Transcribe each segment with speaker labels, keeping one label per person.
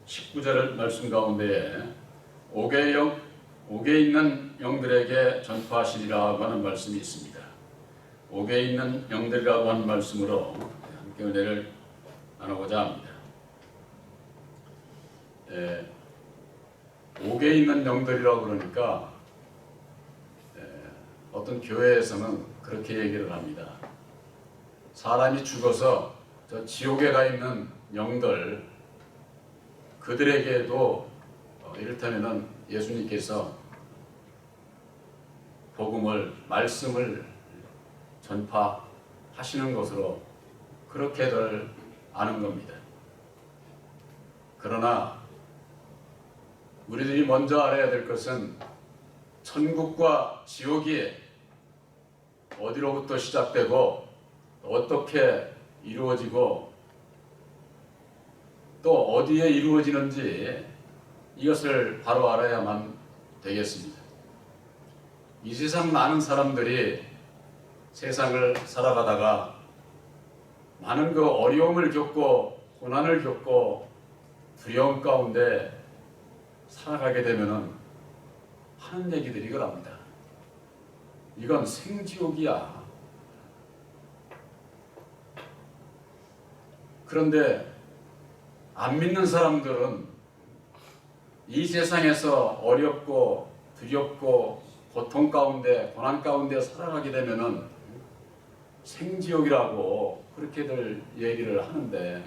Speaker 1: 19절 말씀 가운데에 옥에 있는 영들에게 전파하시리라고 하는 말씀이 있습니다. 옥에 있는 영들이라고 하는 말씀으로 함께 은혜를 나누고자 합니다. 옥에 있는 영들이라고 그러니까 어떤 교회에서는 그렇게 얘기를 합니다. 사람이 죽어서 저 지옥에 가 있는 영들, 그들에게도 이를테면은 예수님께서 복음을, 말씀을 전파하시는 것으로 그렇게들 아는 겁니다. 그러나 우리들이 먼저 알아야 될 것은 천국과 지옥이 어디로부터 시작되고 어떻게 이루어지고 또 어디에 이루어지는지 이것을 바로 알아야만 되겠습니다. 이 세상 많은 사람들이 세상을 살아가다가 많은 그 어려움을 겪고 고난을 겪고 두려움 가운데 살아가게 되면은 하는 얘기들이 이거랍니다. 이건 생지옥이야. 그런데 안 믿는 사람들은 이 세상에서 어렵고 두렵고 고통 가운데 고난 가운데 살아가게 되면은 생지옥이라고 그렇게들 얘기를 하는데,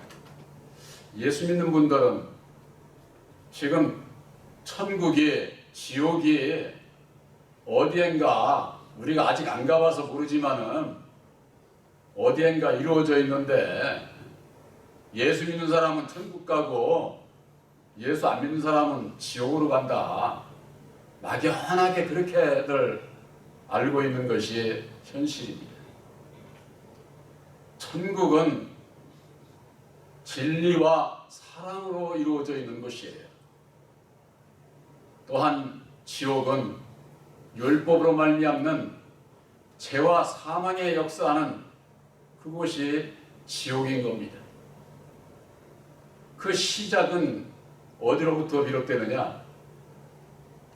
Speaker 1: 예수 믿는 분들은 지금 천국이 지옥이 어디엔가 우리가 아직 안 가봐서 모르지만은 어디엔가 이루어져 있는데, 예수 믿는 사람은 천국 가고 예수 안 믿는 사람은 지옥으로 간다, 막연하게 그렇게들 알고 있는 것이 현실입니다. 천국은 진리와 사랑으로 이루어져 있는 것이에요. 또한 지옥은 율법으로 말미암는 죄와 사망의 역사하는 그곳이 지옥인 겁니다. 그 시작은 어디로부터 비롯되느냐?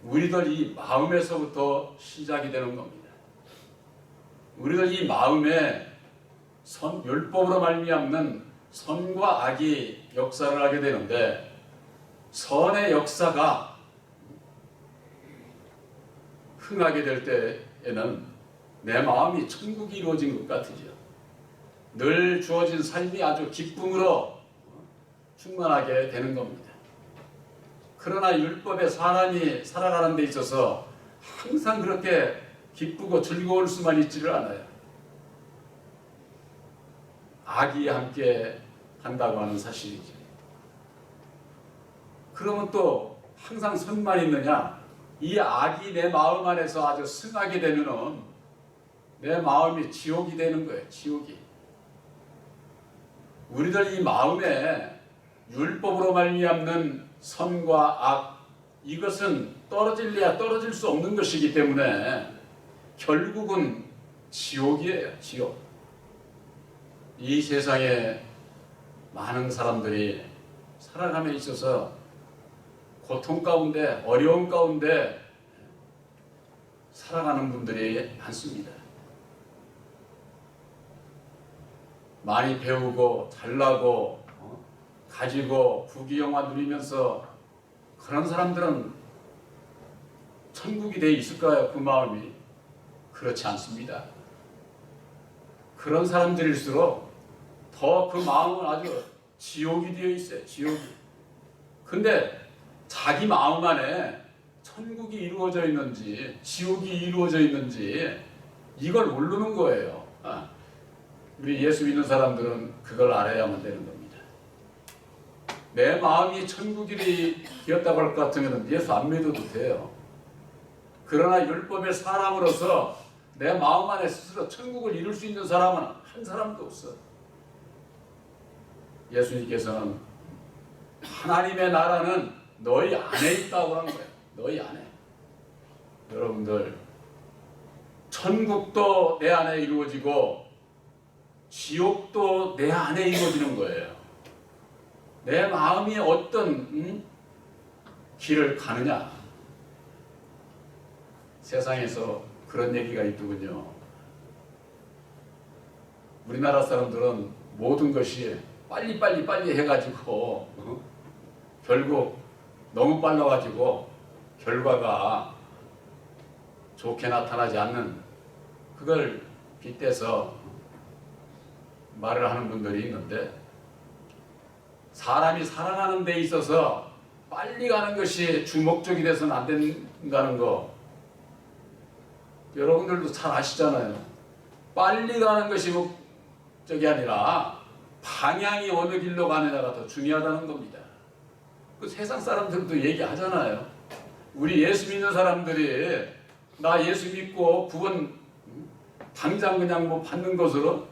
Speaker 1: 우리들 이 마음에서부터 시작이 되는 겁니다. 우리들 이 마음에 율법으로 말미암는 선과 악이 역사를 하게 되는데, 선의 역사가 흥하게 될 때에는 내 마음이 천국이 이루어진 것 같으죠. 늘 주어진 삶이 아주 기쁨으로 충만하게 되는 겁니다. 그러나 율법의 사람이 살아가는 데 있어서 항상 그렇게 기쁘고 즐거울 수만 있지를 않아요. 악이 함께 한다고 하는 사실이죠. 그러면 또 항상 선만 있느냐? 이 악이 내 마음 안에서 아주 승하게 되면은 내 마음이 지옥이 되는 거예요. 지옥이. 우리들 이 마음에 율법으로 말미암는 선과 악, 이것은 떨어질래야 떨어질 수 없는 것이기 때문에 결국은 지옥이에요. 지옥. 이 세상에 많은 사람들이 살아감에 있어서 고통 가운데, 어려움 가운데 살아가는 분들이 많습니다. 많이 배우고 잘나고 가지고 부귀영화 누리면서 그런 사람들은 천국이 돼 있을까요? 그 마음이 그렇지 않습니다. 그런 사람들일수록 더 그 마음은 아주 지옥이 되어 있어요. 지옥이. 근데 자기 마음 안에 천국이 이루어져 있는지 지옥이 이루어져 있는지 이걸 모르는 거예요. 우리 예수 믿는 사람들은 그걸 알아야만 되는 겁니다. 내 마음이 천국이 되었다고 할 것 같으면 예수 안 믿어도 돼요. 그러나 율법의 사람으로서 내 마음 안에 스스로 천국을 이룰 수 있는 사람은 한 사람도 없어. 예수님께서는 하나님의 나라는 너희 안에 있다고 한 거예요. 너희 안에. 여러분들, 천국도 내 안에 이루어지고 지옥도 내 안에 이루어지는 거예요. 내 마음이 어떤 길을 가느냐. 세상에서 그런 얘기가 있더군요. 우리나라 사람들은 모든 것이 빨리 해가지고 결국 너무 빨라가지고 결과가 좋게 나타나지 않는, 그걸 빗대서 말을 하는 분들이 있는데, 사람이 살아가는 데 있어서 빨리 가는 것이 주목적이 돼서는 안 된다는 거 여러분들도 잘 아시잖아요. 빨리 가는 것이 목적이 아니라 방향이 어느 길로 가느냐가 더 중요하다는 겁니다. 그 세상 사람들도 얘기하잖아요. 우리 예수 믿는 사람들이 나 예수 믿고 구원 당장 그냥 뭐 받는 것으로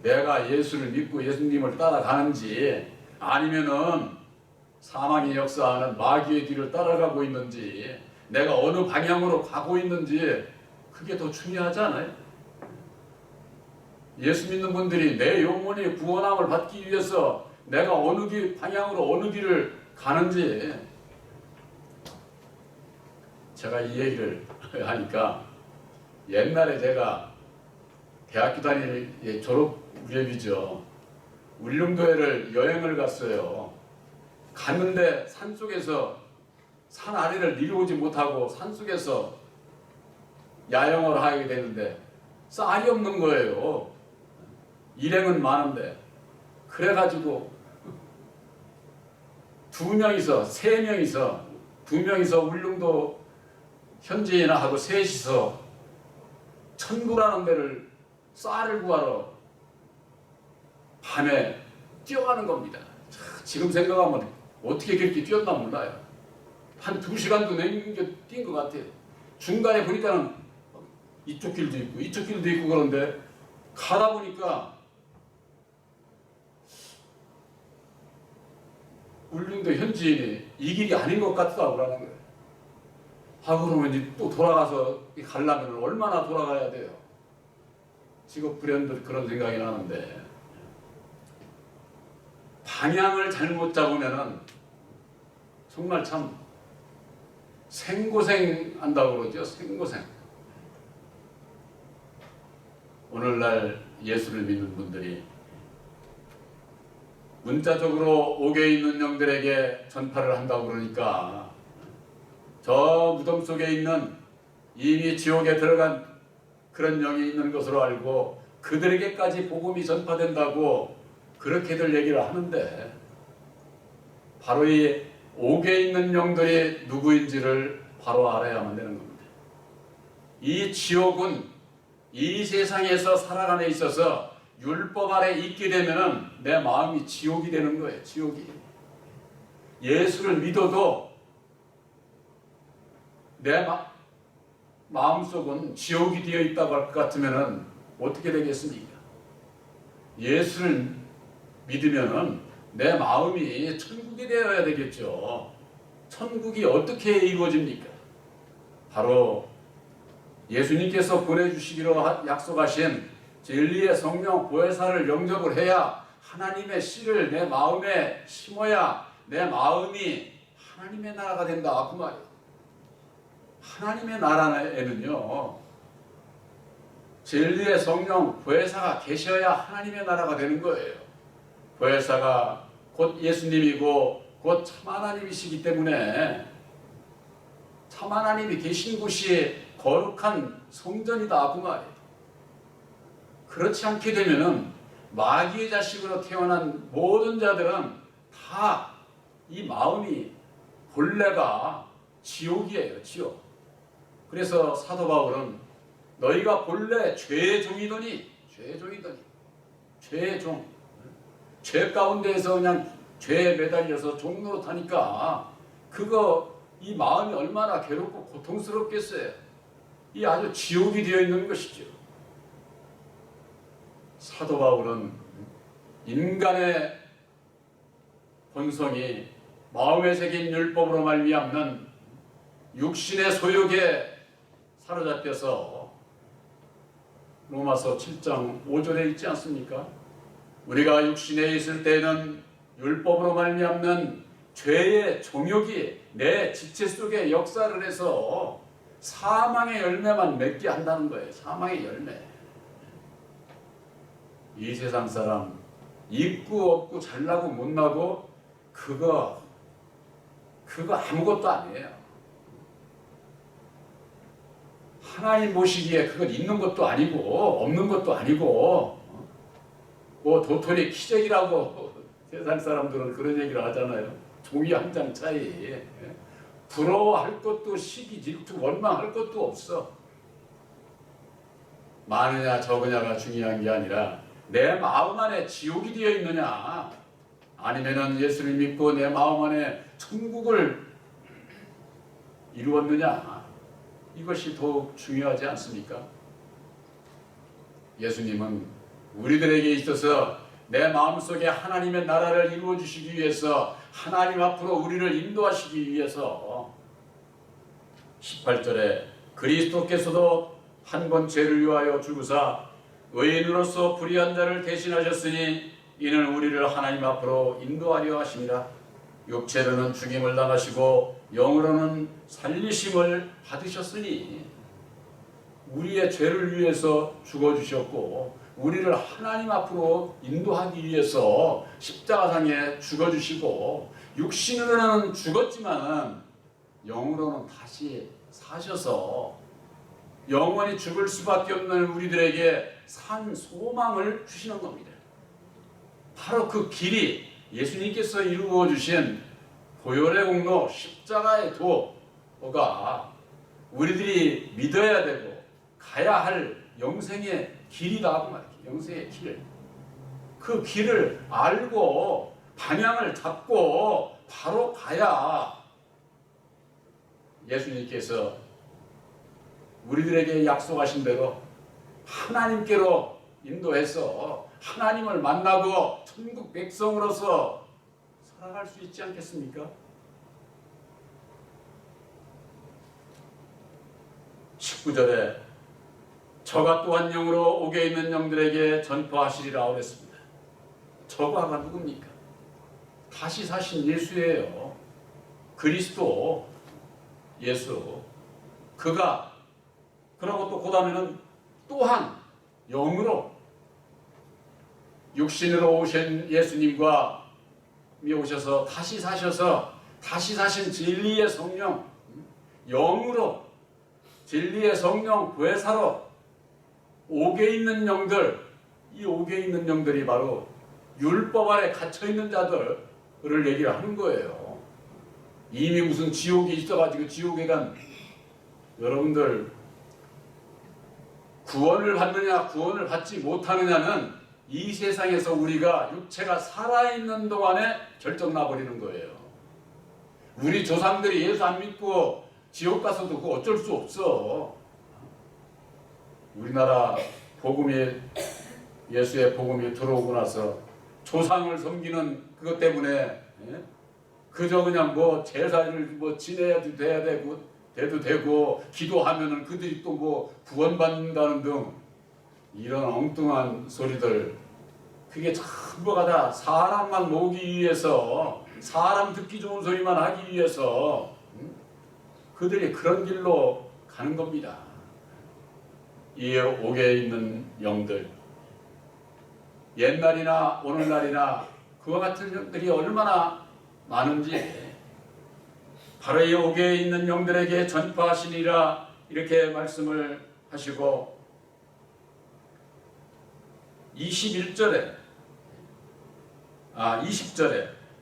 Speaker 1: 내가 예수를 믿고 예수님을 따라가는지, 아니면은 사망의 역사하는 마귀의 뒤를 따라가고 있는지, 내가 어느 방향으로 가고 있는지, 그게 더 중요하지 않아요? 예수 믿는 분들이 내 영혼이 구원함을 받기 위해서 내가 어느 방향으로 어느 길을 가는지, 제가 이 얘기를 하니까 옛날에 제가 대학교 다닐 졸업 무렵이죠. 울릉도에를 여행을 갔어요. 갔는데 산속에서, 산 아래를 내려오지 못하고 산속에서 야영을 하게 되는데 쌀이 없는 거예요. 일행은 많은데. 그래가지고 두 명이서 울릉도 현지인하고 셋이서 천구라는 데를 쌀을 구하러 밤에 뛰어가는 겁니다. 지금 생각하면 어떻게 그렇게 뛰었나 몰라요. 한 2시간도 넘게 뛴 것 같아요. 중간에 보니까는 이쪽 길도 있고 이쪽 길도 있고 그런데 가다 보니까 울릉도 현지인이 이 길이 아닌 것 같다고 그러는 거예요. 그러면 이제 또 돌아가서 가려면 얼마나 돌아가야 돼요? 지금 불현듯 그런 생각이 나는데, 방향을 잘못 잡으면은 정말 참 생고생 한다고 그러죠. 생고생. 오늘날 예수를 믿는 분들이 문자적으로 옥에 있는 영들에게 전파를 한다고 그러니까, 저 무덤 속에 있는 이미 지옥에 들어간 그런 영이 있는 것으로 알고 그들에게까지 복음이 전파된다고 그렇게들 얘기를 하는데, 바로 이 옥에 있는 영들이 누구인지를 바로 알아야만 되는 겁니다. 이 지옥은 이 세상에서 살아가는 데 있어서 율법 아래 있게 되면은 내 마음이 지옥이 되는 거예요. 지옥이. 예수를 믿어도 내 마음속은 지옥이 되어 있다고 할 것 같으면은 어떻게 되겠습니까? 예수를 믿으면은 내 마음이 천국이 되어야 되겠죠. 천국이 어떻게 이루어집니까? 바로 예수님께서 보내주시기로 약속하신 진리의 성령 보혜사를 영접을 해야, 하나님의 씨를 내 마음에 심어야 내 마음이 하나님의 나라가 된다, 그 말이에요. 하나님의 나라에는요, 진리의 성령 보혜사가 계셔야 하나님의 나라가 되는 거예요. 보혜사가 곧 예수님이고 곧 참 하나님이시기 때문에, 참 하나님이 계신 곳이 거룩한 성전이다, 그 말이에요. 그렇지 않게 되면은 마귀의 자식으로 태어난 모든 자들은 다 이 마음이 본래가 지옥이에요, 지옥. 그래서 사도 바울은 너희가 본래 죄의 종이더니, 죄의 종, 죄 가운데에서 그냥 죄에 매달려서 종로로 타니까 이 마음이 얼마나 괴롭고 고통스럽겠어요. 이 아주 지옥이 되어 있는 것이죠. 사도 바울은 인간의 본성이 마음에 새긴 율법으로 말미암는 육신의 소욕에 사로잡혀서 로마서 7장 5절에 있지 않습니까? 우리가 육신에 있을 때는 율법으로 말미암는 죄의 종욕이 내 지체 속에 역사를 해서 사망의 열매만 맺게 한다는 거예요. 사망의 열매. 이 세상 사람 있고 없고 잘나고 못나고 그거 아무것도 아니에요. 하나님 보시기에 그건 있는 것도 아니고 없는 것도 아니고 뭐 도토리 키재기라고 세상 사람들은 그런 얘기를 하잖아요. 종이 한 장 차이. 부러워할 것도 시기 질투 원망할 것도 없어. 많으냐 적으냐가 중요한 게 아니라 내 마음 안에 지옥이 되어 있느냐 아니면은 예수를 믿고 내 마음 안에 천국을 이루었느냐 이것이 더욱 중요하지 않습니까? 예수님은 우리들에게 있어서 내 마음속에 하나님의 나라를 이루어 주시기 위해서 하나님 앞으로 우리를 인도하시기 위해서 18절에 그리스도께서도 한 번 죄를 위하여 죽으사 의인으로서 불의한 자를 대신하셨으니 이는 우리를 하나님 앞으로 인도하려 하심이라. 육체로는 죽임을 당하시고 영으로는 살리심을 받으셨으니 우리의 죄를 위해서 죽어주셨고 우리를 하나님 앞으로 인도하기 위해서 십자가상에 죽어주시고 육신으로는 죽었지만 영으로는 다시 사셔서 영원히 죽을 수밖에 없는 우리들에게 산 소망을 주시는 겁니다. 바로 그 길이 예수님께서 이루어 주신 보혈의 공로 십자가의 도가 우리들이 믿어야 되고 가야 할 영생의 길이다 그 말이에요. 영생의 길. 그 길을 알고 방향을 잡고 바로 가야 예수님께서 우리들에게 약속하신 대로 하나님께로 인도해서 하나님을 만나고 천국 백성으로서 살아갈 수 있지 않겠습니까? 19절에 저가 또한 영으로 옥에 있는 영들에게 전파하시리라 그랬습니다. 저가가 누굽니까? 다시 사신 예수예요. 그리스도 예수. 그가 그러고 또 그 다음에는 또한 영으로 육신으로 오신 예수님과 오셔서 다시 사셔서 다시 사신 진리의 성령 영으로 진리의 성령 보혜사로 옥에 있는 영들 이 옥에 있는 영들이 바로 율법 아래 갇혀있는 자들을 얘기를 하는 거예요. 이미 무슨 지옥이 있어가지고 지옥에 간 여러분들 구원을 받느냐 구원을 받지 못하느냐는 이 세상에서 우리가 육체가 살아있는 동안에 결정나버리는 거예요. 우리 조상들이 예수 안 믿고 지옥 가서도 그거 어쩔 수 없어. 우리나라 복음이 예수의 복음이 들어오고 나서 조상을 섬기는 그것 때문에 그저 그냥 뭐 제사를 뭐 지내야도 돼야 되고 돼도 되고 기도하면은 그들이 또 뭐 구원받는다는 등 이런 엉뚱한 소리들 그게 전부가 다 사람만 모으기 위해서 사람 듣기 좋은 소리만 하기 위해서 그들이 그런 길로 가는 겁니다. 이 옥에 있는 영들 옛날이나 오늘날이나 그와 같은 영들이 얼마나 많은지 바로 이 옥에 있는 영들에게 전파하시니라 이렇게 말씀을 하시고 20절에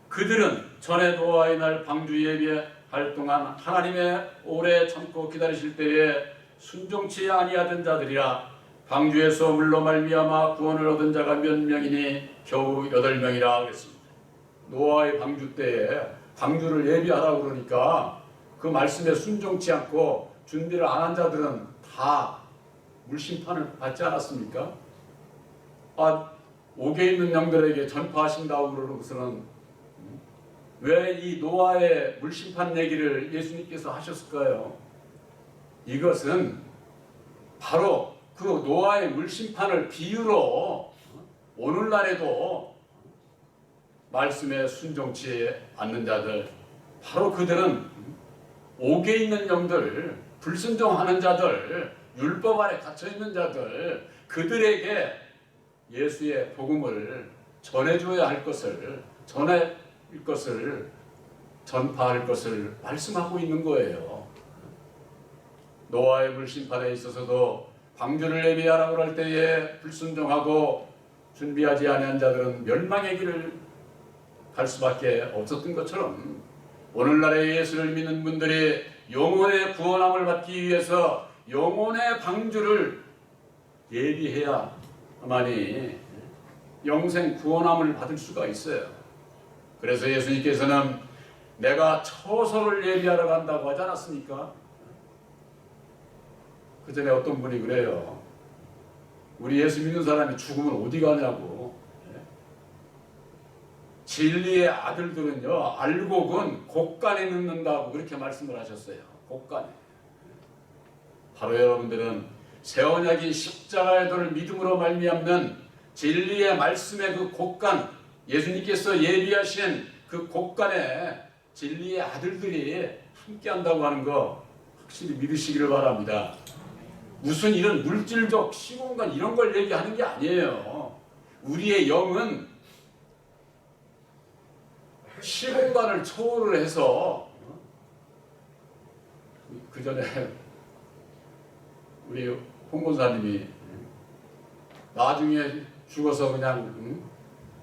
Speaker 1: 그들은 전에 노아의 날 방주 예비할 동안 하나님의 오래 참고 기다리실 때에 순종치 아니하던 자들이라 방주에서 물로 말미암아 구원을 얻은 자가 몇 명이니 겨우 8명이라 그랬습니다. 노아의 방주 때에 방주를 예비하라고 그러니까 그 말씀에 순종치 않고 준비를 안 한 자들은 다 물심판을 받지 않았습니까? 옥에 있는 영들에게 전파하신다고 그러는 것은 왜 이 노아의 물심판 얘기를 예수님께서 하셨을까요? 이것은 바로 그 노아의 물심판을 비유로 오늘날에도 말씀에 순종치 않는 자들, 바로 그들은 옥에 있는 영들, 불순종하는 자들, 율법 아래 갇혀 있는 자들, 그들에게 예수의 복음을 전해줘야 할 것을, 전할 것을, 전파할 것을 말씀하고 있는 거예요. 노아의 불심판에 있어서도 방주를 예비하라고 할 때에 불순종하고 준비하지 아니한 자들은 멸망의 길을 갈 수밖에 없었던 것처럼, 오늘날의 예수를 믿는 분들이 영혼의 구원함을 받기 위해서 영혼의 방주를 예비해야만이 영생 구원함을 받을 수가 있어요. 그래서 예수님께서는 내가 처소를 예비하러 간다고 하지 않았습니까? 그 전에 어떤 분이 그래요. 우리 예수 믿는 사람이 죽으면 어디 가냐고. 진리의 아들들은요, 알곡은 곡간에 넣는다고 그렇게 말씀을 하셨어요. 곡간에. 바로 여러분들은 새 언약인 십자가의 도를 믿음으로 말미암는 진리의 말씀의 그 곡간, 예수님께서 예비하신 그 곡간에 진리의 아들들이 함께한다고 하는 거 확실히 믿으시기를 바랍니다. 무슨 이런 물질적 시공간 이런 걸 얘기하는 게 아니에요. 우리의 영은 시공간을 초월을 해서, 그 전에 우리 홍 권사님이 나중에 죽어서 그냥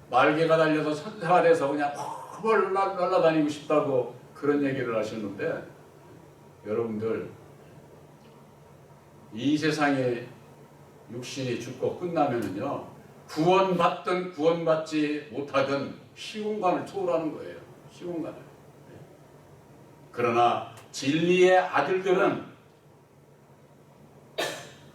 Speaker 1: 날개가 달려서 천사가 그냥 헐 날아다니고 싶다고 그런 얘기를 하셨는데, 여러분들 이 세상에 육신이 죽고 끝나면은요, 구원받든 구원받지 못하든 시공간을 초월하는 거예요. 시공간을. 그러나 진리의 아들들은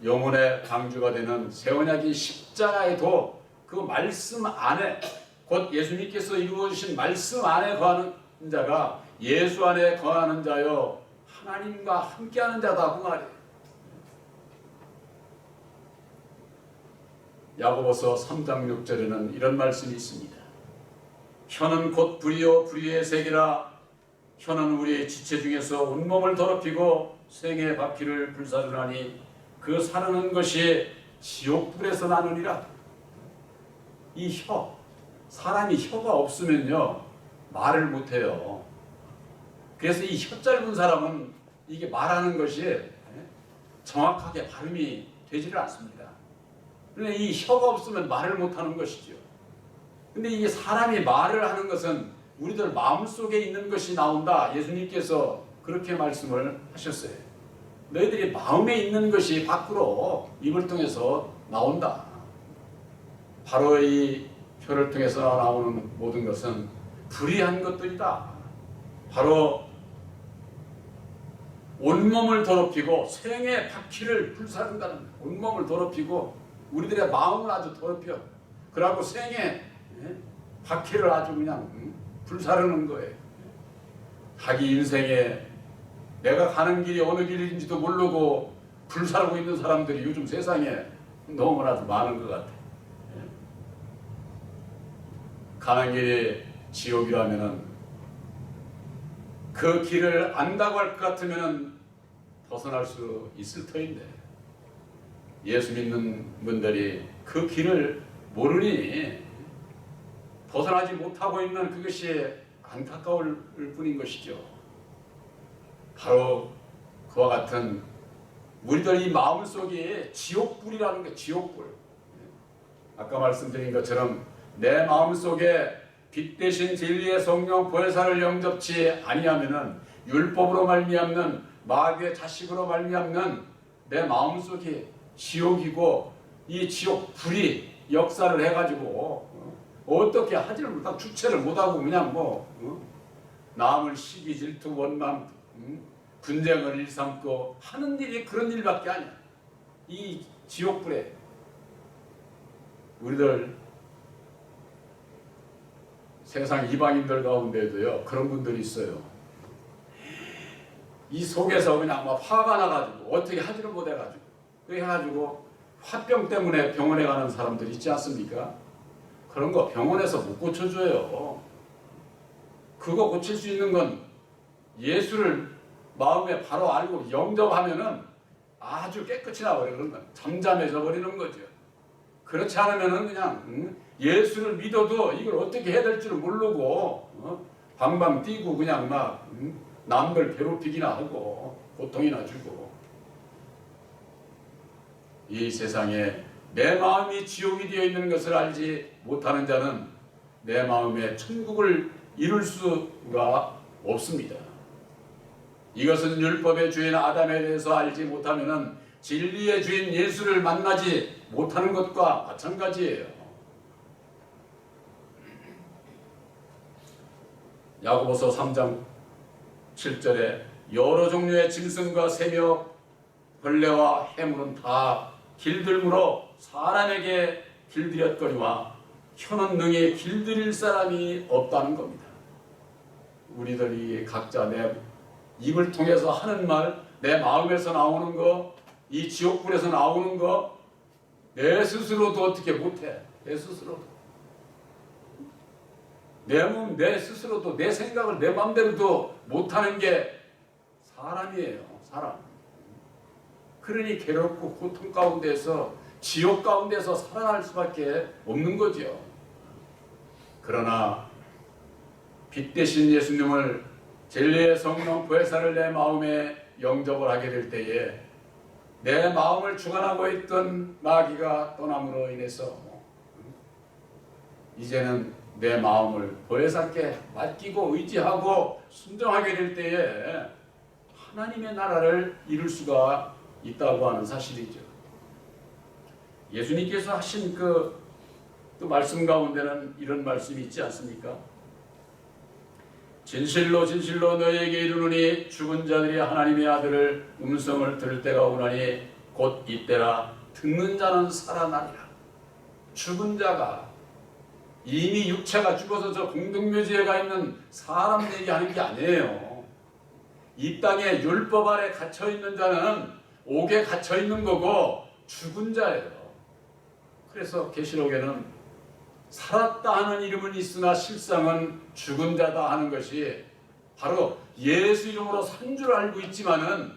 Speaker 1: 영혼의 방주가 되는 새 언약인 십자가에도 그 말씀 안에, 곧 예수님께서 이루어주신 말씀 안에 거하는 자가 예수 안에 거하는 자요 하나님과 함께하는 자다 그 말이에요. 야고보서 3장 6절에는 이런 말씀이 있습니다. 혀는 곧 불이요 불의의 색이라. 혀는 우리의 지체 중에서 온몸을 더럽히고 생의 바퀴를 불사르나니 그 사르는 것이 지옥불에서 나느니라. 이 혀, 사람이 혀가 없으면요 말을 못해요. 그래서 이 혀 짧은 사람은 이게 말하는 것이 정확하게 발음이 되지를 않습니다. 그런데 이 혀가 없으면 말을 못하는 것이죠. 근데 이게 사람이 말을 하는 것은 우리들 마음속에 있는 것이 나온다. 예수님께서 그렇게 말씀을 하셨어요. 너희들이 마음에 있는 것이 밖으로 입을 통해서 나온다. 바로 이 혀를 통해서 나오는 모든 것은 불의한 것들이다. 바로 온몸을 더럽히고 생의 바퀴를 불사른다는, 온몸을 더럽히고 우리들의 마음을 아주 더럽혀. 그러고 생의 바퀴를 아주 그냥 불사르는 거예요. 자기 인생에 내가 가는 길이 어느 길인지도 모르고 불사르고 있는 사람들이 요즘 세상에 너무나도 많은 것 같아요. 가는 길이 지옥이라면은 그 길을 안다고 할 것 같으면은 벗어날 수 있을 터인데, 예수 믿는 분들이 그 길을 모르니 벗어나지 못하고 있는 그것이 안타까울 뿐인 것이죠. 바로 그와 같은 우리들 이 마음속에 지옥불이라는 게, 지옥불. 아까 말씀드린 것처럼 내 마음속에 빛 대신 진리의 성령 보혜사를 영접치 아니하면은 율법으로 말미암는 마귀의 자식으로 말미암는 내 마음속에 지옥이고, 이 지옥 불이 역사를 해가지고 어떻게 하지를 못하고 주체를 못하고 그냥 남을 시기 질투 원망 분쟁을 일삼고 하는 일이 그런 일밖에 아니야. 이 지옥불에 우리들 세상 이방인들 가운데도요 그런 분들이 있어요. 이 속에서 그냥 막 화가 나가지고 어떻게 하지를 못해가지고 그래가지고 화병 때문에 병원에 가는 사람들 있지 않습니까? 그런 거 병원에서 못 고쳐줘요. 그거 고칠 수 있는 건 예수를 마음에 바로 알고 영접하면은 아주 깨끗이 나버리는 건 잠잠해져 버리는 거죠. 그렇지 않으면은 그냥 예수를 믿어도 이걸 어떻게 해야 될지를 모르고 방방 뛰고 그냥 막 남들 괴롭히기나 하고 고통이나 주고. 이 세상에 내 마음이 지옥이 되어 있는 것을 알지 못하는 자는 내 마음에 천국을 이룰 수가 없습니다. 이것은 율법의 주인 아담에 대해서 알지 못하면 진리의 주인 예수를 만나지 못하는 것과 마찬가지예요. 야고보서 3장 7절에 여러 종류의 짐승과 새며 벌레와 해물은 다 길들므로 사람에게 길들였거니와 혀는 능히 길들일 사람이 없다는 겁니다. 우리들이 각자 내 입을 통해서 하는 말, 내 마음에서 나오는 거, 이 지옥불에서 나오는 거 내 스스로도 어떻게 못해. 내 스스로도. 내 몸, 내 스스로도 내 생각을 내 마음대로도 못하는 게 사람이에요. 사람. 그러니 괴롭고 고통 가운데서 지옥 가운데서 살아날 수밖에 없는 거죠. 그러나 빛 대신 예수님을 진리의 성령 부활사를 내 마음에 영접을 하게 될 때에 내 마음을 주관하고 있던 마귀가 떠남으로 인해서 이제는 내 마음을 부활사께 맡기고 의지하고 순종하게 될 때에 하나님의 나라를 이룰 수가 있다고 하는 사실이죠. 예수님께서 하신 그 말씀 가운데는 이런 말씀이 있지 않습니까? 진실로 진실로 너희에게 이르노니 죽은 자들이 하나님의 아들을 음성을 들을 때가 오나니 곧 이때라. 듣는 자는 살아나리라. 죽은 자가 이미 육체가 죽어서 저 공동묘지에 가 있는 사람 얘기하는 게 아니에요. 이 땅에 율법 아래 갇혀 있는 자는 옥에 갇혀 있는 거고 죽은 자예요. 그래서 계시록에는 살았다 하는 이름은 있으나 실상은 죽은 자다 하는 것이 바로 예수 이름으로 산 줄 알고 있지만은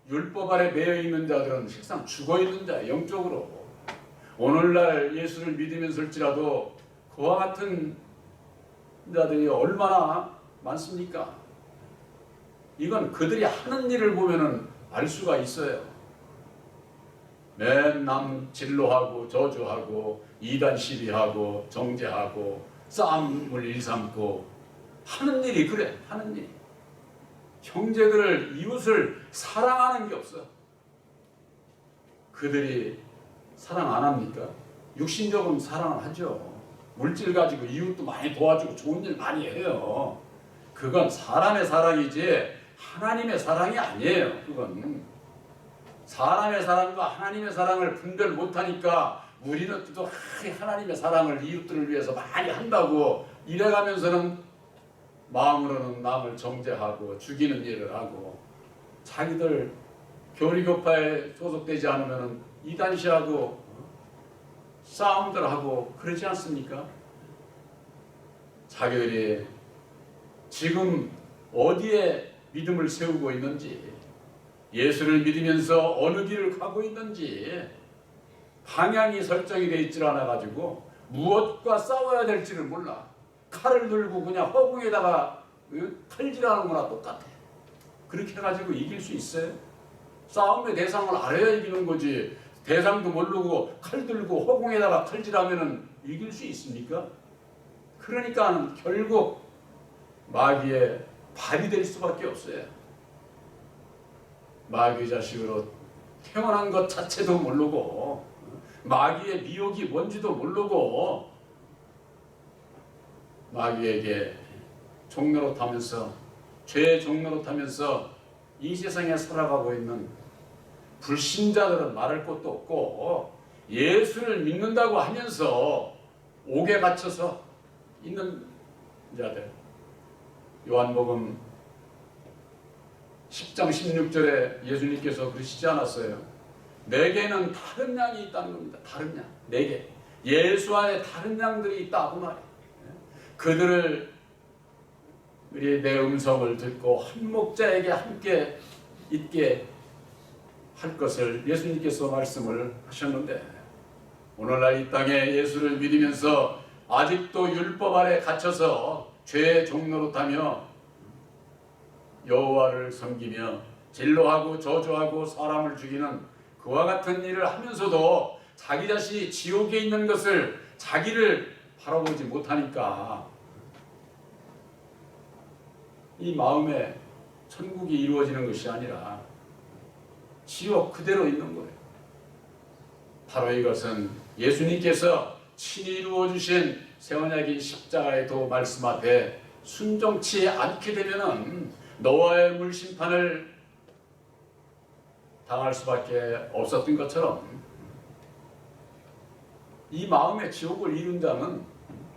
Speaker 1: 율법 아래 매여 있는 자들은 실상 죽어 있는 자예요. 영적으로. 오늘날 예수를 믿으면서일지라도 그와 같은 자들이 얼마나 많습니까? 이건 그들이 하는 일을 보면은 알 수가 있어요. 맨남 진로하고 저주하고 이단 시비하고 정죄하고 싸움을 일삼고 하는 일이 그래. 하는 일이 형제들을 이웃을 사랑하는 게 없어. 그들이 사랑 안 합니까? 육신적으로 사랑을 하죠. 물질 가지고 이웃도 많이 도와주고 좋은 일 많이 해요. 그건 사람의 사랑이지 하나님의 사랑이 아니에요. 그건 사람의 사랑과 하나님의 사랑을 분별 못하니까 우리는 또 하나님의 사랑을 이웃들을 위해서 많이 한다고 이래가면서는 마음으로는 남을 정죄하고 죽이는 일을 하고 자기들 교리교파에 소속되지 않으면 이단시하고 싸움들 하고 그러지 않습니까? 자기들이 지금 어디에 믿음을 세우고 있는지, 예수를 믿으면서 어느 길을 가고 있는지 방향이 설정이 되어 있질 않아 가지고 무엇과 싸워야 될지를 몰라. 칼을 들고 그냥 허공에다가 칼질하는 거나 똑같아. 그렇게 해가지고 이길 수 있어요? 싸움의 대상을 알아야 이기는 거지. 대상도 모르고 칼 들고 허공에다가 칼질하면 이길 수 있습니까? 그러니까 결국 마귀의 발이 될 수밖에 없어요. 마귀 자식으로 태어난 것 자체도 모르고 마귀의 미혹이 뭔지도 모르고 마귀에게 종로로 타면서 죄의 종로로 타면서 이 세상에 살아가고 있는 불신자들은 말할 것도 없고 예수를 믿는다고 하면서 옥에 갇혀서 있는 자들. 요한복음 10장 16절에 예수님께서 그러시지 않았어요? 내게는 다른 양이 있다는 겁니다. 다른 양. 내게. 예수 안에 다른 양들이 있다고 말이에요. 그들을 우리 내 음성을 듣고 한 목자에게 함께 있게 할 것을 예수님께서 말씀을 하셨는데, 오늘날 이 땅에 예수를 믿으면서 아직도 율법 아래 갇혀서 죄의 종노릇하며 여호와를 섬기며 진노하고 저주하고 사람을 죽이는 그와 같은 일을 하면서도 자기 자신이 지옥에 있는 것을 자기를 바라보지 못하니까 이 마음에 천국이 이루어지는 것이 아니라 지옥 그대로 있는 거예요. 바로 이것은 예수님께서 친히 이루어주신 새언약인 십자가의 도 말씀 앞에 순종치 않게 되면은 노아의 물심판을 당할 수밖에 없었던 것처럼, 이 마음의 지옥을 이룬 자는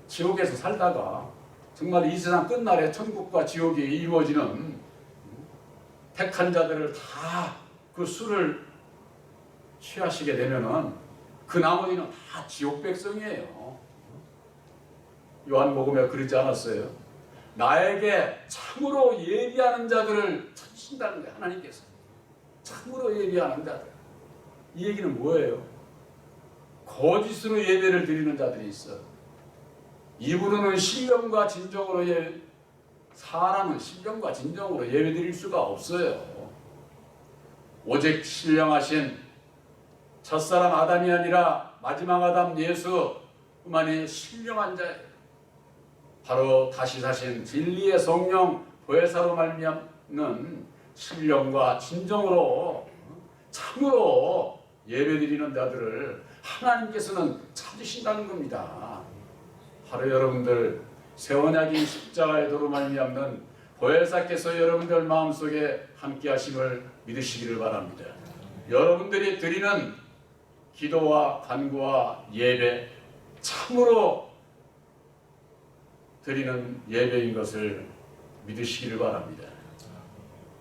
Speaker 1: 지옥에서 살다가 정말 이 세상 끝날에 천국과 지옥이 이루어지는 택한 자들을 다 그 술을 취하시게 되면은 그 나머지는 다 지옥 백성이에요. 요한복음에 그러지 않았어요? 나에게 참으로 예비하는 자들을 찾으신다는 거예요. 하나님께서 참으로 예비하는 자들. 이 얘기는 뭐예요? 거짓으로 예배를 드리는 자들이 있어. 입으로는 신령과 진정으로 사람은 신령과 진정으로 예배 드릴 수가 없어요. 오직 신령하신 첫사람 아담이 아니라 마지막 아담 예수만이 신령한 자예요. 바로 다시 사신 진리의 성령 보혜사로 말미암는 신령과 진정으로 참으로 예배드리는 자들을 하나님께서는 찾으신다는 겁니다. 바로 여러분들 새언약인 십자가의 도로 말미암는 보혜사께서 여러분들 마음속에 함께 하심을 믿으시기를 바랍니다. 여러분들이 드리는 기도와 간구와 예배, 참으로 드리는 예배인 것을 믿으시기를 바랍니다.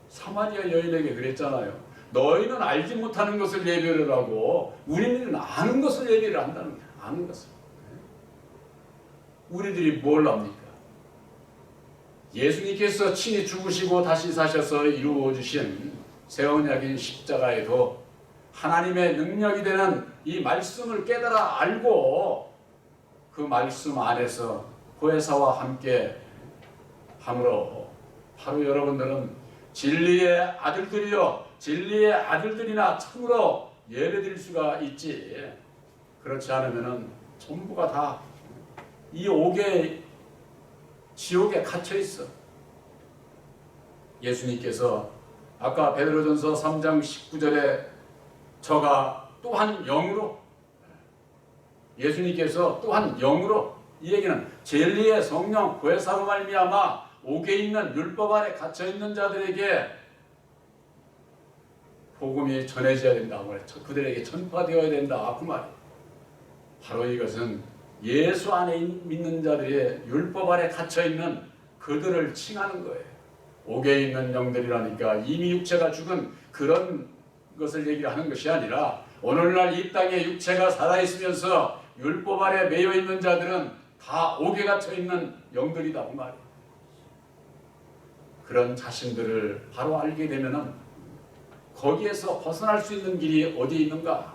Speaker 1: 사마리아 여인에게 그랬잖아요. 너희는 알지 못하는 것을 예배를 하고 우리는 아는 것을 예배를 한다는 거예요. 아는 것을. 우리들이 뭘 압니까? 예수님께서 친히 죽으시고 다시 사셔서 이루어주신 새언약인 십자가에도 하나님의 능력이 되는 이 말씀을 깨달아 알고 그 말씀 안에서 보혜사와 함께 함으로 바로 여러분들은 진리의 아들들이요 진리의 아들들이나 참으로 예배드릴 수가 있지. 그렇지 않으면은 전부가 다 이 옥의 지옥에 갇혀 있어. 예수님께서 아까 베드로전서 3장 19절에 저가 또한 영으로, 예수님께서 또한 영으로, 이 얘기는 진리의 성령 보혜사로 말미암아 옥에 있는 율법 아래 갇혀 있는 자들에게 복음이 전해져야 된다고 말했죠. 그들에게 전파되어야 된다 그 말이에요. 바로 이것은 예수 안에 믿는 자들의 율법 아래 갇혀 있는 그들을 칭하는 거예요. 옥에 있는 영들이라니까 이미 육체가 죽은 그런 것을 얘기를 하는 것이 아니라 오늘날 이 땅에 육체가 살아있으면서 율법 아래 매여 있는 자들은 다 옥에 갇혀 있는 영들이다 그 말이에요. 그런 자신들을 바로 알게 되면은 거기에서 벗어날 수 있는 길이 어디 있는가?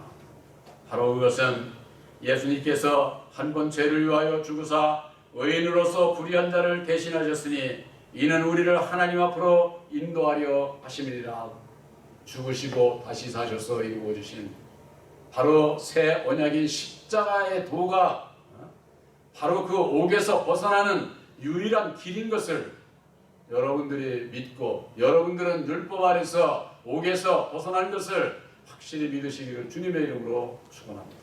Speaker 1: 바로 그것은 예수님께서 한 번 죄를 위하여 죽으사 의인으로서 불의한 자를 대신하셨으니 이는 우리를 하나님 앞으로 인도하려 하심이니라. 죽으시고 다시 사셔서 이루어주신 바로 새 언약인 십자가의 도가 바로 그 옥에서 벗어나는 유일한 길인 것을 여러분들이 믿고 여러분들은 율법 아래서 옥에서 벗어난 것을 확실히 믿으시기를 주님의 이름으로 축원합니다.